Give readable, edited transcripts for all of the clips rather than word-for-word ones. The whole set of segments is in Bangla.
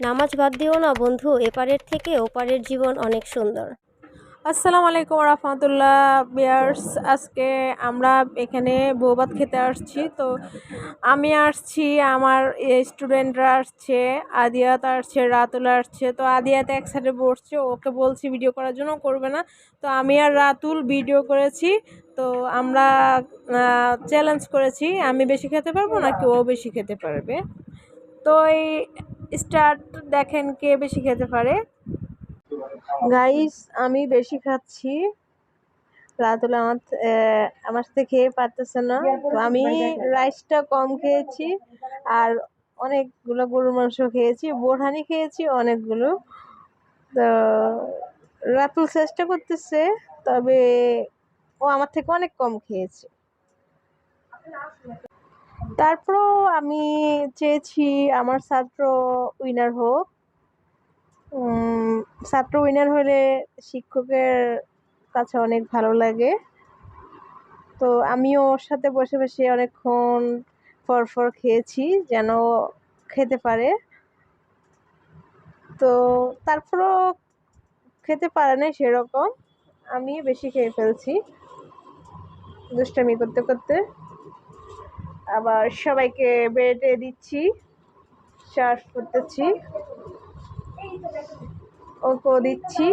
নামাজ বাদ দিও না বন্ধু, এপারের থেকে ওপারের জীবন অনেক সুন্দর। আসসালামু আলাইকুম রহমতুল্লাহ বিয়ার্স। আজকে আমরা এখানে বৌভাত খেতে আসছি। তো আমি আসছি, আমার স্টুডেন্টরা আসছে, আদিয়াত আসছে, রাতুল আসছে। তো আদিয়াত এক সাইডে বসছে, ওকে বলছি ভিডিও করার জন্য, করবে না। তো আমি আর রাতুল ভিডিও করেছি। তো আমরা চ্যালেঞ্জ করেছি, আমি বেশি খেতে পারবো নাকি ও বেশি খেতে পারবে। তো এই স্টার্ট, দেখেন কে বেশি খেতে পারে। গাইস, আমি বেশি খাচ্ছি, রাতুল আমার সাথে খেয়ে পারতেছে না। তো আমি রাইসটা কম খেয়েছি, আর অনেকগুলো গরুর মাংস খেয়েছি, বোরহানি খেয়েছি অনেকগুলো। তো রাতুল চেষ্টা করতেছে, তবে ও আমার থেকে অনেক কম খেয়েছে। তারপরও আমি চেয়েছি আমার ছাত্র উইনার হোক। ছাত্র উইনার হলে শিক্ষকের কাছে অনেক ভালো লাগে। তো আমিও ওর সাথে বসে বসে অনেকক্ষণ ফর খেয়েছি, যেন খেতে পারে। তো তারপরও খেতে পারে না সেরকম, আমি বেশি খেয়ে ফেলছি দুষ্টামি করতে করতে। আবার সবাইকে বেড়ে দিচ্ছি, সার্ভ করতেছি, ওকেও দিচ্ছি।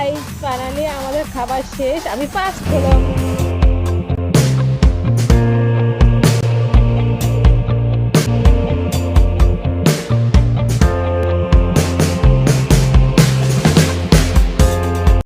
গাইস, ফাইনালি আমাদের খাবার শেষ, আমি ফার্স্ট হলাম।